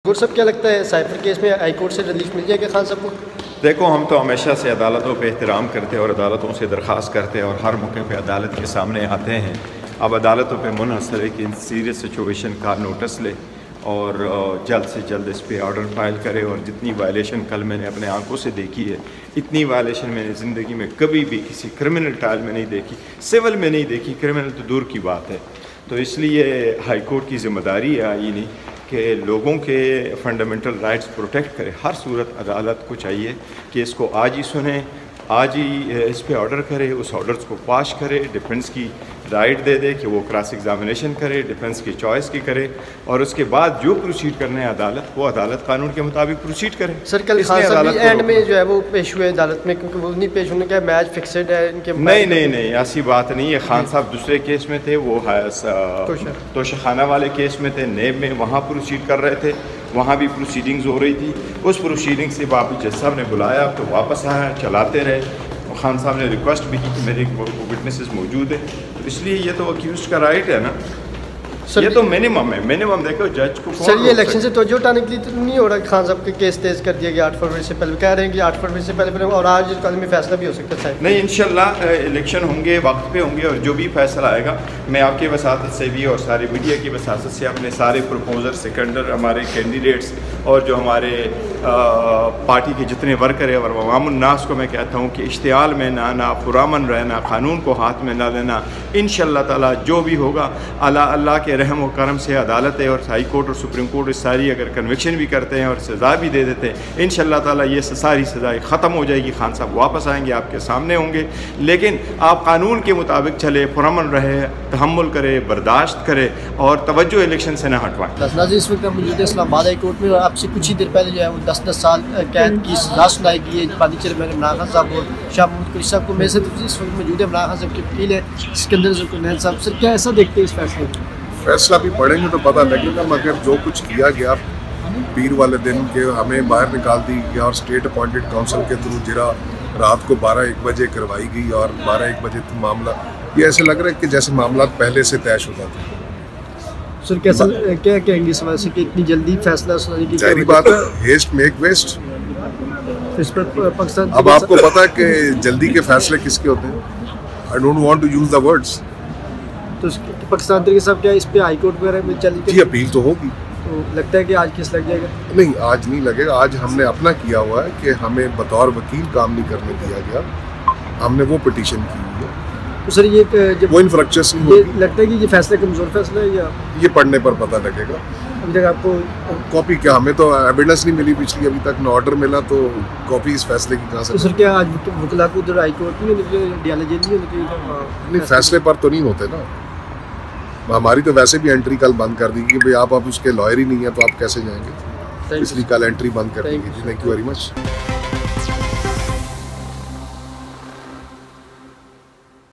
गुर साहब क्या लगता है साइफर केस में हाई कोर्ट से रिलीफ मिल जाएगा खान साहब को? देखो, हम तो हमेशा से अदालतों पे एहतराम करते हैं और अदालतों से दरख्वास्त करते हैं और हर मौके पे अदालत के सामने आते हैं। अब अदालतों पे मुनहसर है कि इन सीरियस सिचुएशन का नोटिस ले और जल्द से जल्द इस पर ऑर्डर फाइल करे। और जितनी वायलेशन कल मैंने अपने आंखों से देखी है, इतनी वायलेशन मैंने ज़िंदगी में कभी भी किसी क्रिमिनल ट्रायल में नहीं देखी, सिविल में नहीं देखी, क्रिमिनल तो दूर की बात है। तो इसलिए हाई कोर्ट की ज़िम्मेदारी है आईनी कि लोगों के फंडामेंटल राइट्स प्रोटेक्ट करे। हर सूरत अदालत को चाहिए कि इसको आज ही सुने, आज ही इस पे ऑर्डर करे, उस ऑर्डर्स को पाश करे, डिफेंस की राइट दे दे कि वो क्रॉस एग्जामिनेशन करे, डिफेंस की चॉइस की करे और उसके बाद जो प्रोसीड करना है अदालत, वो अदालत कानून के मुताबिक प्रोसीड करे। सर कल खान साहब एंड में जो है वो पेश हुए अदालत में, क्योंकि वो नहीं पेश होने का मैच फिक्सड है इनके। नहीं, ऐसी बात नहीं है। खान साहब दूसरे केस में थे, वो तोशाखाना वाले केस में थे, नेब में, वहाँ प्रोसीड कर रहे थे, वहाँ भी प्रोसीडिंग्स हो रही थी। उस प्रोसीडिंग से वापस जज साहब ने बुलाया तो वापस आया, चलाते रहे। खान साहब ने रिक्वेस्ट भी की कि मेरे विटनेसेस मौजूद है, तो इसलिए ये तो अक्यूज का राइट है ना, ये तो मिनिमम है। मिनिमम देखो जज को सर ये इलेक्शन से तवज्जो हटाने के लिए तो नहीं हो रहा? खान साहब के केस तेज कर दिया गया 8 फरवरी से पहले, कह रहे हैं कि 8 फरवरी से पहले और आज कल में फैसला भी हो सकता है। नहीं, इंशाल्लाह इलेक्शन होंगे, वक्त पे होंगे और जो भी फैसला आएगा मैं आपके वसातत से भी और सारी मीडिया की वसातत से अपने सारे प्रपोजर, सेकेंडर, हमारे कैंडिडेट्स और जो हमारे पार्टी के जितने वर्कर है और अवामुन्नास को मैं कहता हूँ कि इश्तियाल में ना आना, पुरामन रहना, कानून को हाथ में ना लेना। इंशाल्लाह ताला जो भी होगा अल्लाह के रहम और करम से अदालत है और हाई कोर्ट और सुप्रीम कोर्ट इस सारी अगर कन्विक्शन भी करते हैं और सज़ा भी दे देते हैं, इंशाल्लाह ताला ये सारी सज़ाएँ ख़त्म हो जाएगी। खान साहब वापस आएंगे, आपके सामने होंगे, लेकिन आप कानून के मुताबिक चले, पुरअमन रहे, तहम्मुल करे, बर्दाश्त करे और तवज्जो इलेक्शन से न हटवाएँ। इस वक्त मौजूद है इस्लामाबाद हाई कोर्ट में और आपसे कुछ ही देर पहले जो है वो 10 साल कैद की सज़ा सुनाई गई है पानी चेयरमैन इमरान खान साहब और शाह महमूद कुरैशी साहब को। मेरे से इस वक्त मौजूद है इमरान खान साहब के वकील है सिकंदर ज़ुल्करनैन साहब। सर क्या ऐसा देखते हैं इस फैसले में? फैसला भी पढ़ेंगे तो पता लगेगा, मगर जो कुछ किया गया पीर वाले दिन के हमें बाहर निकाल दी गया और स्टेट अपॉइंटेड काउंसिल के थ्रू जरा रात को 12-1 बजे करवाई गई और 12-1 बजे मामला, ये ऐसे लग रहा है कि जैसे मामला पहले से तयशुदा था। सर कैसा क्या कहेंगे इस वजह से कि इतनी जल्दी फैसला सुनाने की? जाहिर बात है, हेस्ट मेक वेस्ट। इस पर पाकिस्तान अब आपको पता है कि जल्दी के फैसले किसके होते हैं। I don't want to use the words. तो पाकिस्तान तरीके साहब क्या इस पे हाई कोर्ट वगैरह में चली जी अपील तो होगी? तो लगता है कि आज केस लग जाएगा? नहीं, आज नहीं लगेगा। आज हमने अपना किया हुआ है कि हमें बतौर वकील काम नहीं करने दिया गया, हमने वो पिटीशन की हुई है। तो सर ये जब वो इन्फ्रक्चर्स ये लगता है कि ये फैसला कमजोर फैसला है या ये पढ़ने पर पता लगेगा। अभी तक आपको कॉपी क्या, हमें तो एविडेंस नहीं मिली पिछली, अभी तक न ऑर्डर मिला, तो कॉपी इस फैसले की कहाँ से? तो सर क्या आज वकला को उधर हाई कोर्ट में डियाला जेल नहीं, फैसले पर तो नहीं होते ना। हमारी तो वैसे भी एंट्री कल बंद कर दी कि भाई आप उसके लॉयर ही नहीं है तो आप कैसे जाएंगे, इसलिए कल एंट्री बंद कर दी गई थी। Thank you very much.